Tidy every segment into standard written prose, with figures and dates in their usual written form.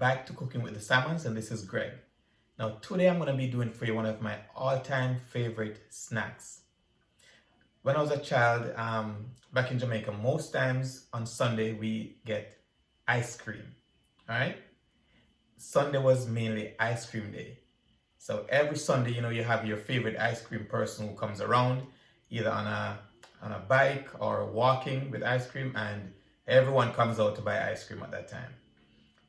back to Cooking with the Salmons, and this is Greg. Now today I'm going to be doing for you one of my all-time favorite snacks. When I was a child, back in Jamaica, most times on Sunday we get ice cream. Alright? Sunday was mainly ice cream day. So every Sunday, you have your favorite ice cream person who comes around, either on a bike or walking with ice cream, and everyone comes out to buy ice cream at that time.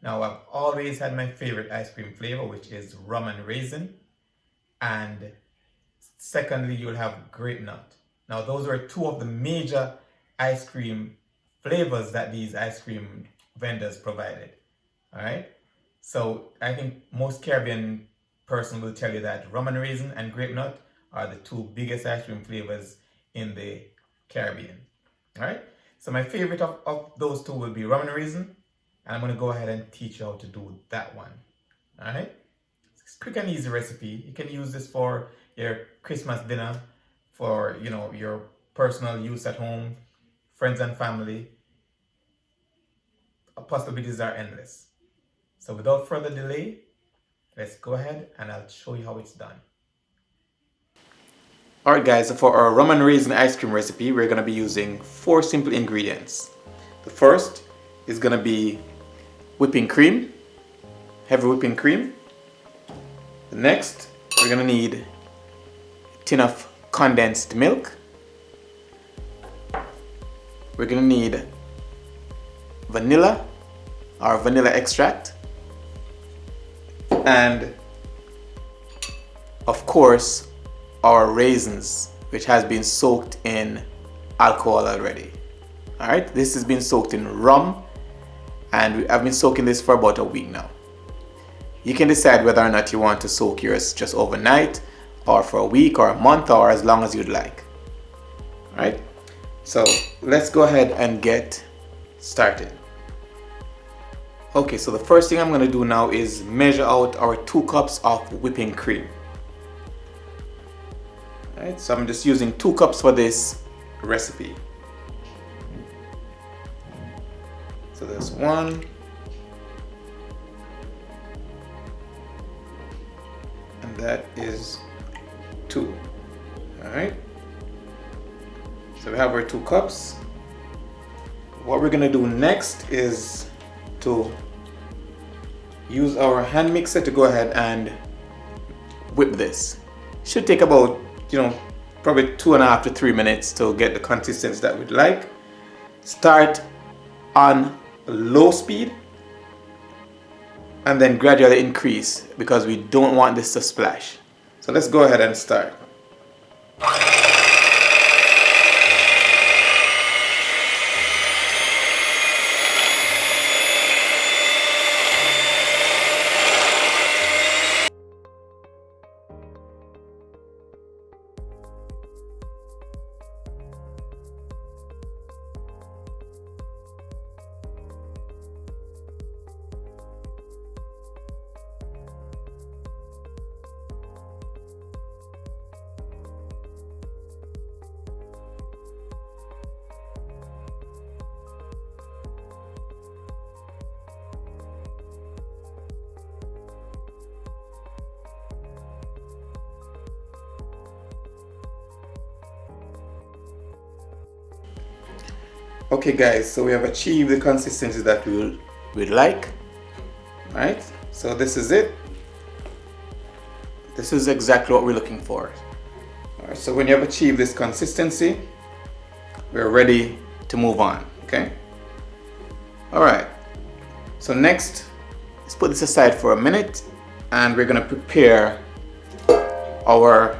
Now, I've always had my favorite ice cream flavor, which is Rum And Raisin. And secondly, you'll have grape nut. Now, those are two of the major ice cream flavors that these ice cream vendors provided. All right. So I think most Caribbean person will tell you that Rum And Raisin and grape nut are the two biggest ice cream flavors in the Caribbean. All right. So my favorite of those two will be Rum And Raisin. And I'm going to go ahead and teach you how to do that one. Alright? It's a quick and easy recipe. You can use this for your Christmas dinner, for your personal use at home, friends and family. Possibilities are endless. So without further delay, let's go ahead and I'll show you how it's done. Alright guys, so for our Rum And Raisin ice cream recipe, we're going to be using 4 simple ingredients. The first is going to be whipping cream, heavy whipping cream. The next, we're going to need a tin of condensed milk. We're going to need vanilla or vanilla extract. And of course, our raisins, which has been soaked in alcohol already. Alright, this has been soaked in rum, and I've been soaking this for about a week now. You can decide whether or not you want to soak yours just overnight, or for a week, or a month, or as long as you'd like. Alright, so let's go ahead and get started. Okay, so the first thing I'm going to do now is measure out our 2 cups of whipping cream. Alright, so I'm just using 2 cups for this recipe. So there's 1, and that is 2. Alright, so we have our 2 cups. What we're going to do next is to use our hand mixer to go ahead and whip this. Should take about, probably 2.5 to 3 minutes to get the consistency that we'd like. Start on low speed and then gradually increase, because we don't want this to splash. So let's go ahead and start. Okay guys, so we have achieved the consistency that we'd like. Right? So this is it. This is exactly what we're looking for. Alright, so when you have achieved this consistency, we're ready to move on. Okay? Alright. So next, let's put this aside for a minute, and we're gonna prepare our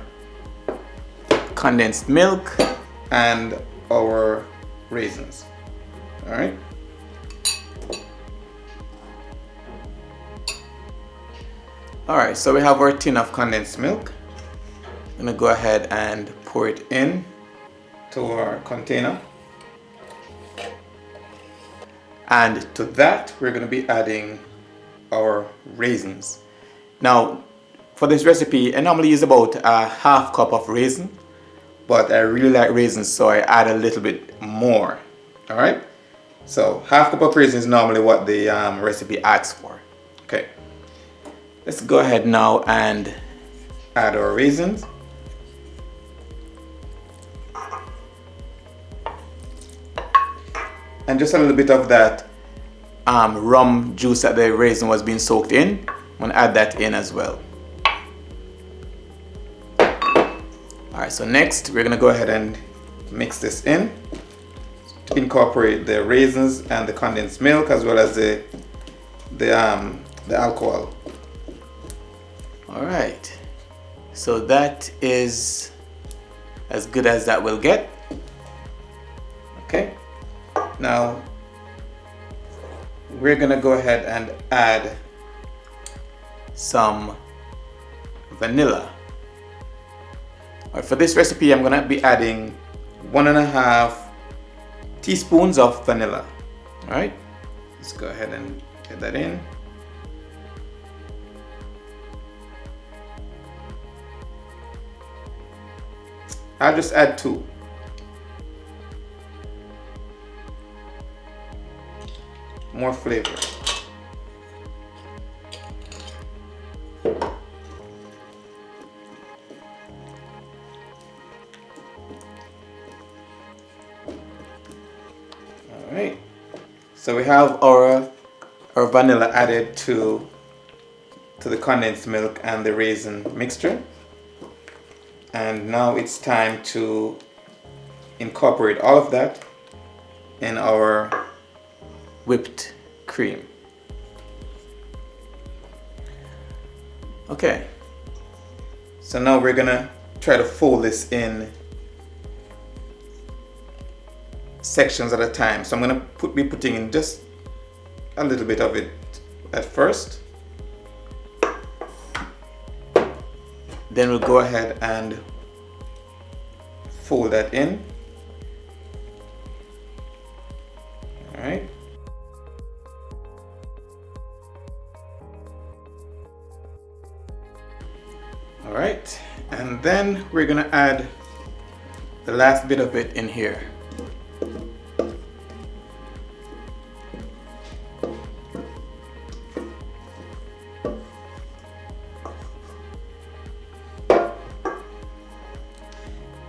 condensed milk and our raisins. Alright. Alright, so we have our tin of condensed milk. I'm gonna go ahead and pour it in to our container. And to that, we're gonna be adding our raisins. Now, for this recipe, I normally use about a half cup of raisin, but I really like raisins, so I add a little bit more. Alright, so half cup of raisins is normally what the recipe asks for. Okay, let's go ahead now and add our raisins. And just a little bit of that rum juice that the raisin was being soaked in. I'm gonna add that in as well. Alright, so next we're gonna go ahead and mix this in to incorporate the raisins and the condensed milk as well as the alcohol. Alright, so that is as good as that will get. Okay, now we're gonna go ahead and add some vanilla. Alright, for this recipe I'm gonna be adding 1.5 teaspoons of vanilla. Alright, let's go ahead and get that in. I'll just add 2. More flavor. Alright, so we have our vanilla added to the condensed milk and the raisin mixture. And now it's time to incorporate all of that in our whipped cream. Okay, so now we're gonna try to fold this in sections at a time. So I'm gonna be putting in just a little bit of it at first. Then we'll go ahead and fold that in. All right. All right, and then we're gonna add the last bit of it in here.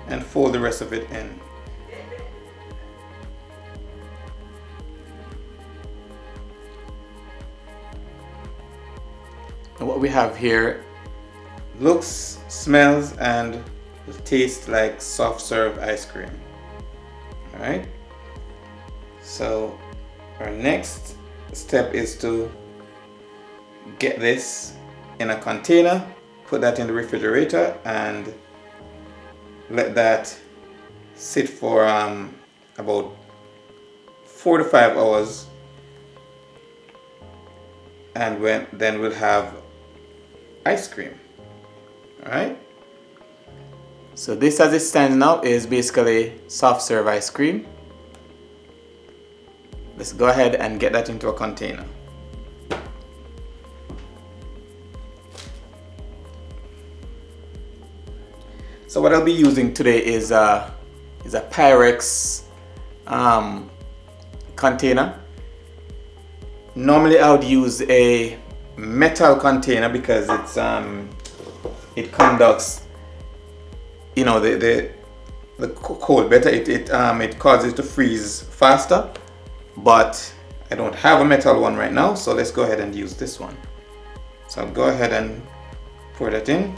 And fold the rest of it in. And what we have here looks, smells, and tastes like soft serve ice cream. All right. So our next step is to get this in a container, put that in the refrigerator, and let that sit for about 4 to 5 hours, and then we'll have ice cream. All right, so this as it stands now is basically soft serve ice cream. Let's go ahead and get that into a container. So what I'll be using today is a Pyrex container. Normally I would use a metal container because it conducts, you know, the cold better. It causes it to freeze faster. But I don't have a metal one right now, so let's go ahead and use this one. So I'll go ahead and pour that in.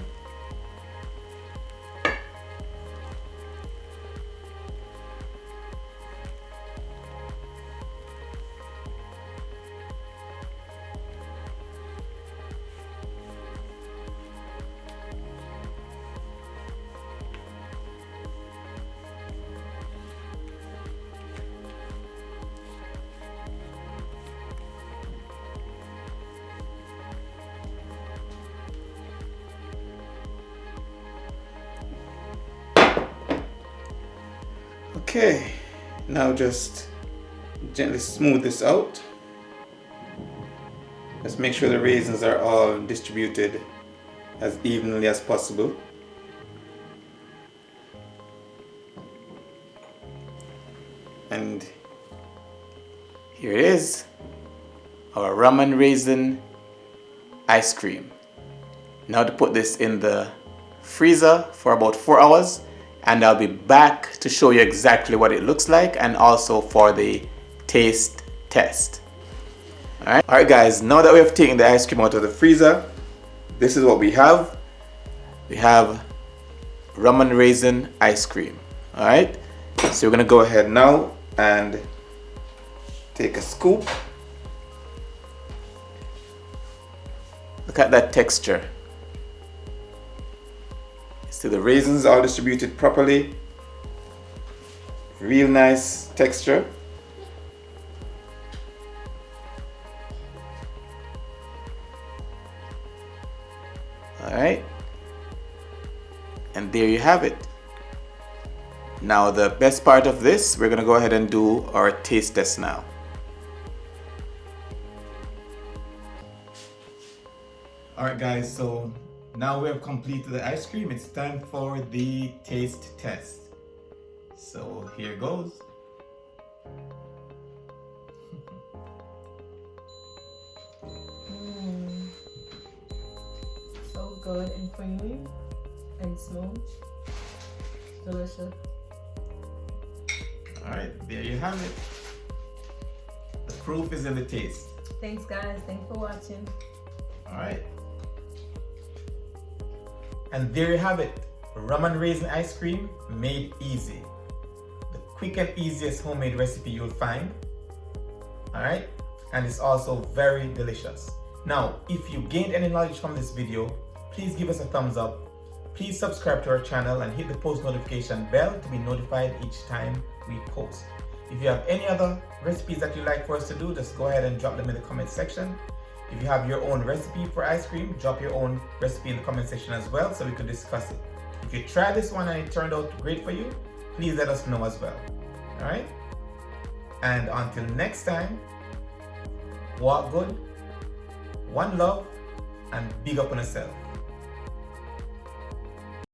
Okay, now just gently smooth this out. Let's make sure the raisins are all distributed as evenly as possible. And here it is, our rum and raisin ice cream. Now to put this in the freezer for about 4 hours, and I'll be back to show you exactly what it looks like and also for the taste test. Alright guys, now that we have taken the ice cream out of the freezer, this is what we have. We have rum and raisin ice cream. Alright, so we're gonna go ahead now and take a scoop. Look at that texture. See, the raisins are distributed properly. Real nice texture. Alright, and there you have it. Now the best part of this, we're gonna go ahead and do our taste test now. Alright guys, so now we have completed the ice cream. It's time for the taste test. So here goes. So good and creamy and smooth. Delicious. Alright, there you have it. The proof is in the taste. Thanks guys, thanks for watching. Alright. And there you have it. Rum and raisin ice cream made easy. The quick and easiest homemade recipe you'll find. Alright. And it's also very delicious. Now, if you gained any knowledge from this video, please give us a thumbs up. Please subscribe to our channel and hit the post notification bell to be notified each time we post. If you have any other recipes that you'd like for us to do, just go ahead and drop them in the comment section. If you have your own recipe for ice cream, drop your own recipe in the comment section as well so we can discuss it. If you tried this one and it turned out great for you, please let us know as well. Alright? And until next time, walk good, one love, and big up on yourself.